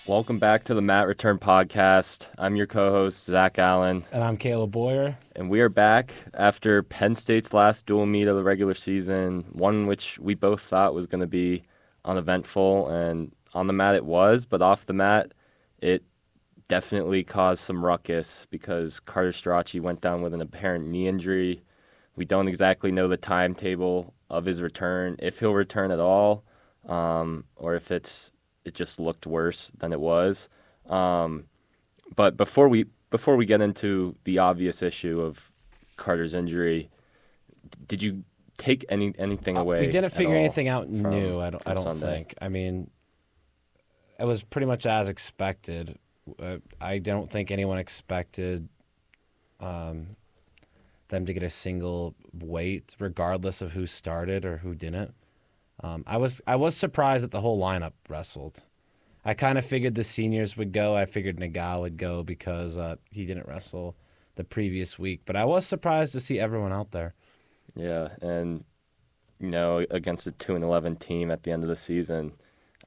Welcome back to the Matt Return Podcast. I'm your co-host, Zach Allen, And I'm Kaleb Boyer. and we are back after Penn State's last dual meet of the regular season, one which we both thought was going to be uneventful, and on the mat it was, but off the mat it definitely caused some ruckus because Carter Starocci went down with an apparent knee injury. We don't exactly know the timetable of his return, if he'll return at all, or if it just looked worse than it was. But before we get into the obvious issue of Carter's injury, did you take anything We away didn't at figure all anything out from new. I don't. I from don't Sunday? think. I mean, it was pretty much as expected. I don't think anyone expected them to get a single weight, regardless of who started or who didn't. I was surprised that the whole lineup wrestled. I kind of figured the seniors would go. I figured Nagao would go because he didn't wrestle the previous week. But I was surprised to see everyone out there. Yeah, and against a 2-11 team at the end of the season,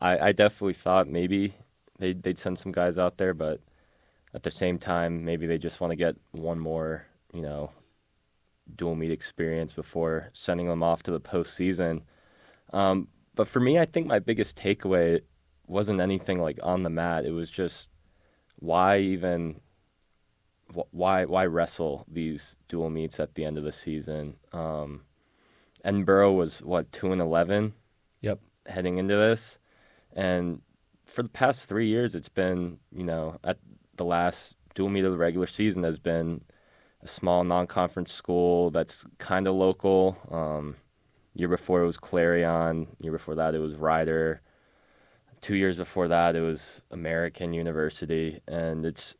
I definitely thought maybe they'd send some guys out there, but at the same time, maybe they just want to get one more, dual meet experience before sending them off to the postseason. But for me, I think my biggest takeaway wasn't anything like on the mat. It was just why wrestle these dual meets at the end of the season. Edinburgh was 2-11 Yep. heading into this, and for the past 3 years, it's been at the last dual meet of the regular season has been a small non-conference school that's kind of local. Year before it was Clarion. Year before that it was Rider. 2 years before that it was American University, and it's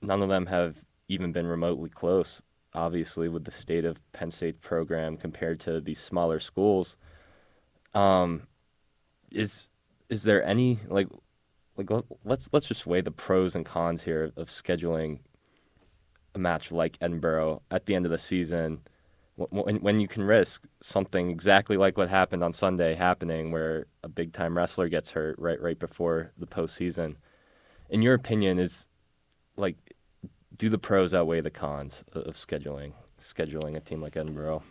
none of them have even been remotely close. Obviously, with the state of Penn State program compared to these smaller schools, um, is there any let's just weigh the pros and cons here of scheduling a match like Edinburgh at the end of the season when you can risk something exactly like what happened on Sunday happening, where a big time wrestler gets hurt right before the postseason. In your opinion, like do the pros outweigh the cons of scheduling a team like Edinburgh?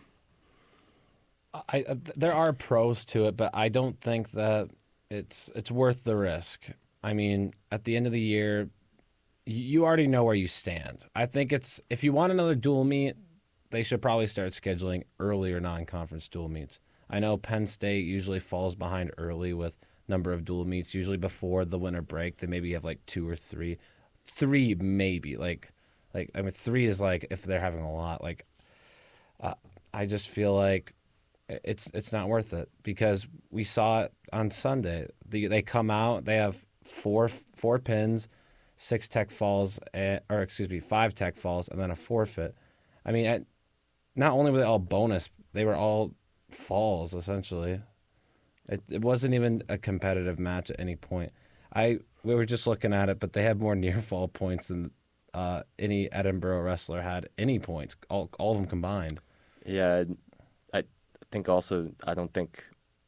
There are pros to it, but I don't think that it's worth the risk. I mean, at the end of the year, you already know where you stand. I think it's if you want another dual meet, they should probably start scheduling earlier non-conference dual meets. I know Penn State usually falls behind early with number of dual meets, usually before the winter break. They maybe have like two or three, three maybe like I mean three is like if they're having a lot. Like I just feel like it's not worth it because we saw it on Sunday. They come out, they have four pins, six tech falls, or excuse me, five tech falls, and then a forfeit. I mean, not only were they all bonus, they were all falls essentially. It wasn't even a competitive match at any point. We were just looking at it, but they had more near fall points than any Edinburgh wrestler had any points, all of them combined. Yeah, I think also I don't think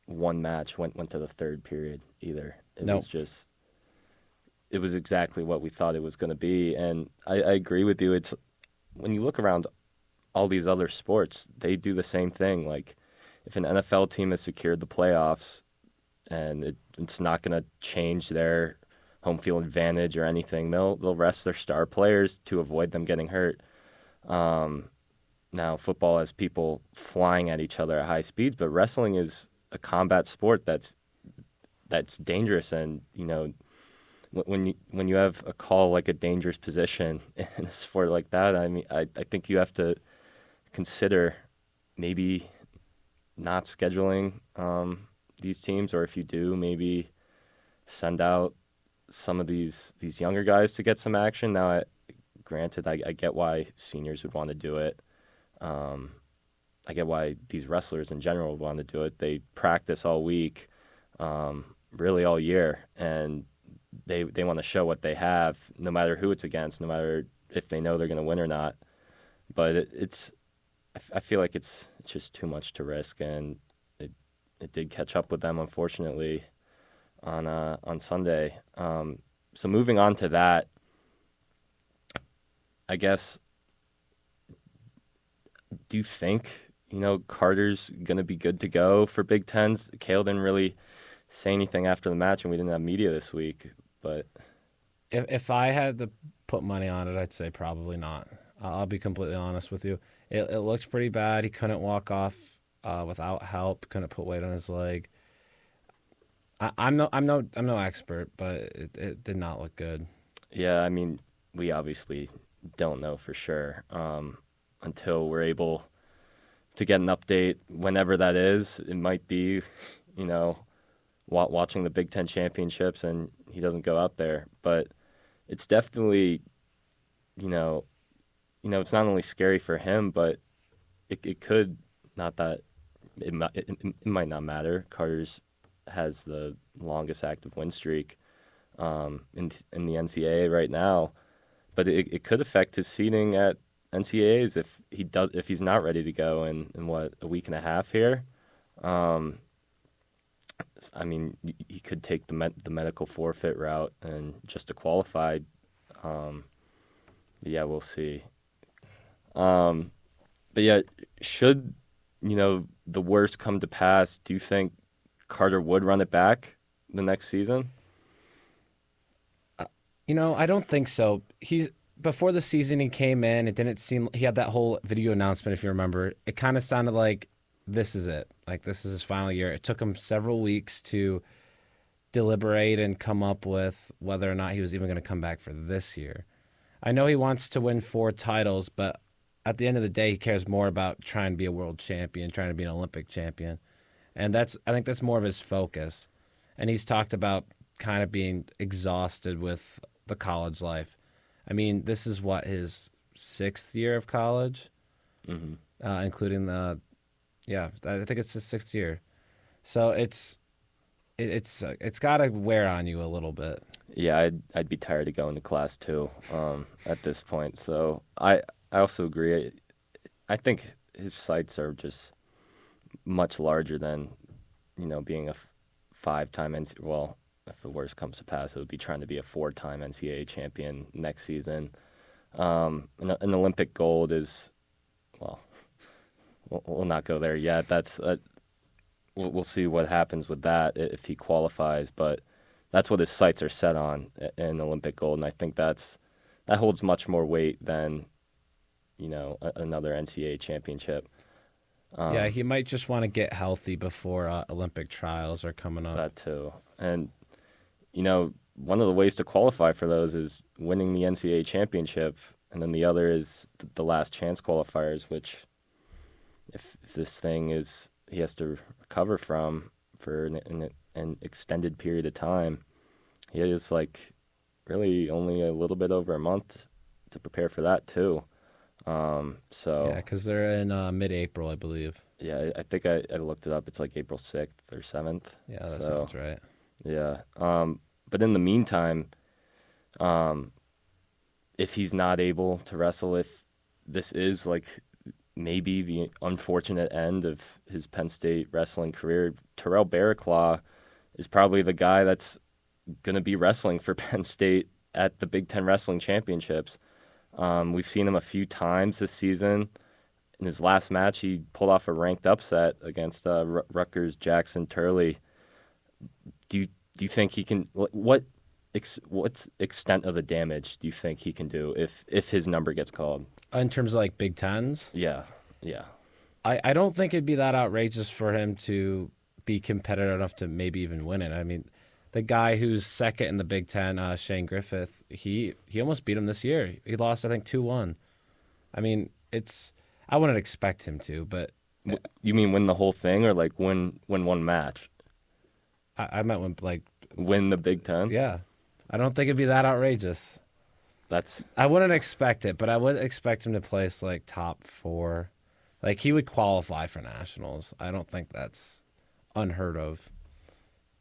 one match went to the third period either. No, It was exactly what we thought it was going to be, and I agree with you. It's when you look around all these other sports, they do the same thing. Like if an NFL team has secured the playoffs and it's not going to change their home field advantage or anything, they'll rest their star players to avoid them getting hurt. Now football has people flying at each other at high speeds, but wrestling is a combat sport that's dangerous, and when you have a call like a dangerous position in a sport like that, I mean, I think you have to consider maybe not scheduling these teams, or if you do, maybe send out some of these younger guys to get some action. Now, granted, I get why seniors would want to do it. I get why these wrestlers in general would want to do it. They practice all week, really all year, and they want to show what they have, no matter who it's against, no matter if they know they're going to win or not. But I feel like it's just too much to risk, and it did catch up with them, unfortunately. on Sunday. So moving on to that, I guess, do you think, Carter's going to be good to go for Big Tens? Kale didn't really say anything after the match, and we didn't have media this week. But If I had to put money on it, I'd say probably not. I'll be completely honest with you. It looks pretty bad. He couldn't walk off without help. Couldn't put weight on his leg. I'm no expert, but it did not look good. yeah, I mean, we obviously don't know for sure until we're able to get an update whenever that is. It might be, you know, watching the Big Ten championships and he doesn't go out there. But it's definitely, you know, it's not only scary for him, but it could not that it might not matter. Carter's has the longest active win streak in the NCAA right now, but it could affect his seeding at NCAAs if he's not ready to go in what, a week and a half here. Um, I mean, he could take the medical forfeit route and just to qualify. But yeah, we'll see. Um, but yeah, should the worst come to pass, do you think Carter would run it back the next season? I don't think so. He's Before the season he came in, it didn't seem he had that whole video announcement if you remember. It kind of sounded like this is it. Like this is his final year. It took him several weeks to deliberate and come up with whether or not he was even going to come back for this year. I know he wants to win 4 titles, but at the end of the day, he cares more about trying to be a world champion, trying to be an Olympic champion. And I think that's more of his focus. And he's talked about kind of being exhausted with the college life. I mean, this is what his 6th year of college, Hmm. including I think it's his 6th year. So it's got to wear on you a little bit. Yeah, I'd be tired of going to class too at this point. So I also agree. I think his sights are just much larger than being a 5-time NCAA. Well, if the worst comes to pass, it would be trying to be a 4-time NCAA champion next season. An Olympic gold is, well, we'll not go there yet. We'll see what happens with that if he qualifies. But that's what his sights are set on, in Olympic gold, and I think that holds much more weight than another NCAA championship. Yeah, he might just want to get healthy before Olympic trials are coming up. That too, and one of the ways to qualify for those is winning the NCAA championship, and then the other is the last chance qualifiers, which if this thing is he has to recover from for an extended period of time. He has really only a little bit over a month to prepare for that too. So Yeah, because they're in mid-April, I believe. yeah, I think I looked it up. It's like April 6th or 7th. Yeah, that So sounds right. yeah. But in the meantime, um, if he's not able to wrestle, if this is maybe the unfortunate end of his Penn State wrestling career, Terrell Barraclaw is probably the guy that's going to be wrestling for Penn State at the Big Ten Wrestling Championships. We've seen him a few times this season. In his last match, he pulled off a ranked upset against Rutgers' Jackson Turley. Do you think he can? What extent of the damage do you think he can do if his number gets called? In terms of Big Tens, Yeah, yeah. I don't think it'd be that outrageous for him to be competitive enough to maybe even win it. I mean, the guy who's second in the Big Ten, Shane Griffith, he almost beat him this year. He lost, I think, 2-1. I mean, I wouldn't expect him to, but You mean win the whole thing or win one match? I meant when Win the Big Ten? yeah. I don't think it'd be that outrageous. That's I wouldn't expect it, but I would expect him to place top 4. He would qualify for nationals. I don't think that's unheard of.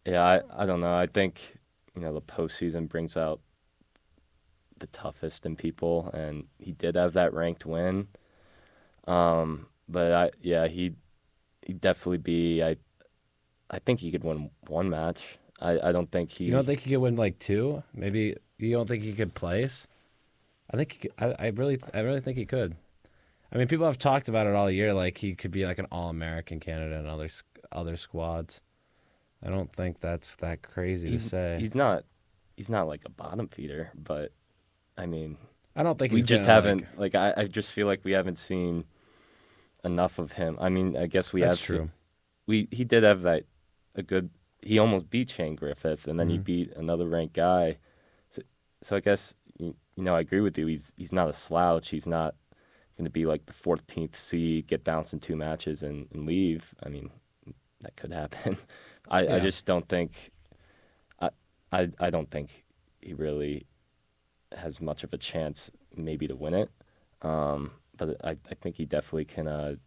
yeah. I don't know. I think the postseason brings out the toughest in people, and he did have that ranked win. But he'd definitely be. I think he could win one match. I don't think You don't he. think he could win like two? Maybe you don't think he could place? I think he could, I really think he could. I mean, people have talked about it all year. Like he could be like an All-American candidate in other squads. I don't think that's that crazy to He's say. he's not he's not like a bottom feeder, but I mean, I don't think we he's just gonna like. haven't like I just feel like we haven't seen enough of him. I mean, I guess we That's have seen true. he did have that a good he almost beat Shane Griffith and then he Hmm. beat another ranked guy. So I guess I agree with you. He's not a slouch. He's not going to be like the 14th seed, get bounced in two matches and leave. I mean, that could happen. I Yeah. just don't think I, I don't think he really has much of a chance maybe to win it. But I think he definitely can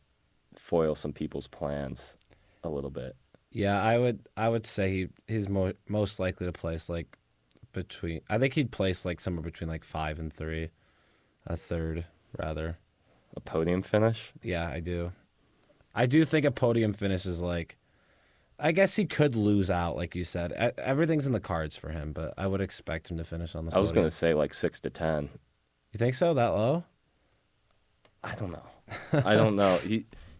foil some people's plans a little bit. Yeah, I would say he's most likely to place like between. I think he'd place like somewhere between like 5 and 3, a third rather. A podium finish. Yeah, I do. I do think a podium finish is like. I guess he could lose out, like you said. Everything's in the cards for him, but I would expect him to finish on the I was going podium. to say like 6 to 10. You think so? That low? I don't know. I don't know.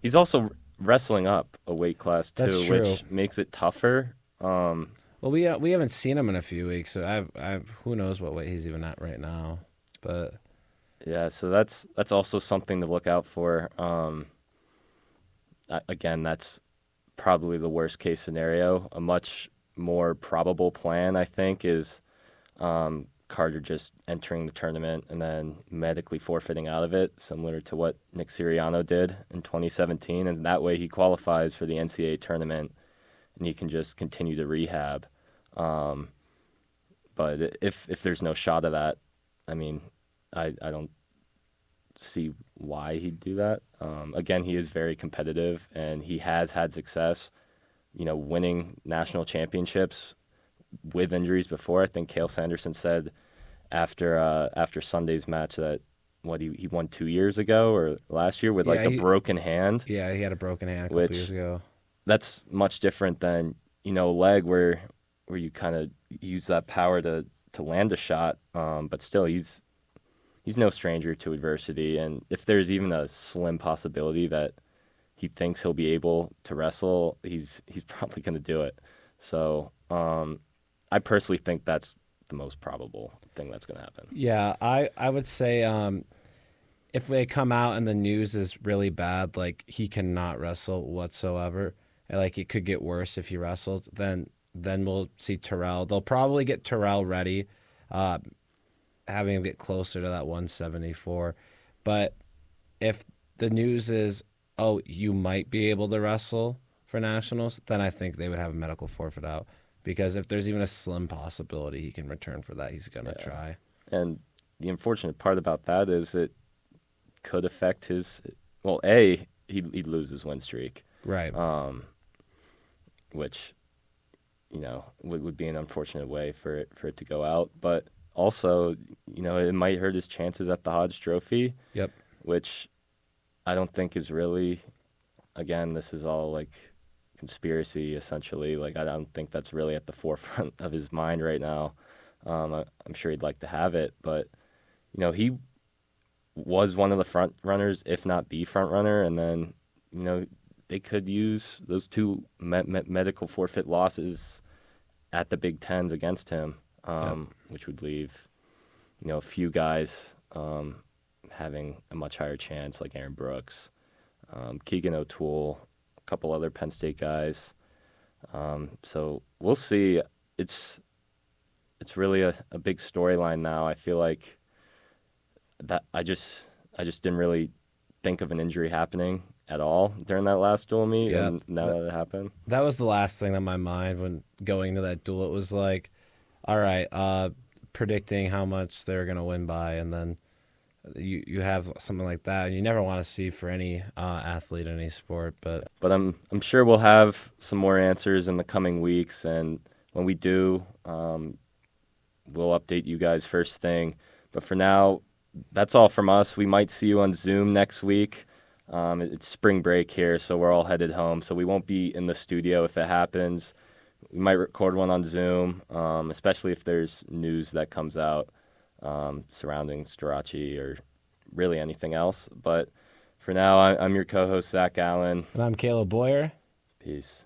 He's also wrestling up a weight class That's too, true. which makes it tougher. Well, we haven't seen him in a few weeks, so I've who knows what weight he's even at right now. But Yeah, so that's also something to look out for. Again, that's probably the worst case scenario. A much more probable plan, I think, is Carter just entering the tournament and then medically forfeiting out of it, similar to what Nick Sirianno did in 2017. And that way he qualifies for the NCAA tournament and he can just continue to rehab. Um, but if there's no shot of that, I mean, I don't see why he'd do that. Again, he is very competitive and he has had success, winning national championships with injuries before. I think Cale Sanderson said after Sunday's match that he won 2 years ago or last year with like yeah, a broken hand, yeah, he had a broken hand a couple years which ago. that's much different than leg where you kind of use that power to land a shot. But still, he's no stranger to adversity, and if there's even a slim possibility that he thinks he'll be able to wrestle, he's probably going to do it. So I personally think that's the most probable thing that's going to happen. Yeah, I would say if they come out and the news is really bad, like he cannot wrestle whatsoever, and like it could get worse if he wrestled, then we'll see Terrell. They'll probably get Terrell ready, having him get closer to that 174. But if the news is, oh, you might be able to wrestle for nationals, then I think they would have a medical forfeit out. Because if there's even a slim possibility he can return for that, he's going to try. And the unfortunate part about that is it could affect his. Well, he'd lose his win streak, Right. which would be an unfortunate way for it to go out. But also, it might hurt his chances at the Hodge Trophy, Yep. which I don't think is really. Again, this is all like conspiracy essentially. Like I don't think that's really at the forefront of his mind right now. I'm sure he'd like to have it, but he was one of the front runners, if not the front runner, and then they could use those two medical forfeit losses at the Big Tens against him, which would leave a few guys having a much higher chance, like Aaron Brooks, Keegan O'Toole, a couple other Penn State guys. So we'll see. It's really a big storyline now. I feel like that I just didn't really think of an injury happening at all during that last dual meet, Yeah. and now that it happened. That was the last thing on my mind when going to that duel. It was like, all right, predicting how much they're going to win by, and then you have something like that, and you never want to see for any athlete in any sport. But I'm sure we'll have some more answers in the coming weeks, and when we do, we'll update you guys first thing. But for now, that's all from us. We might see you on Zoom next week. It's spring break here, so we're all headed home. So we won't be in the studio if it happens. We might record one on Zoom, especially if there's news that comes out surrounding Starocci or really anything else. But for now, I'm your co-host, Zach Allen. And I'm Kaleb Boyer. Peace.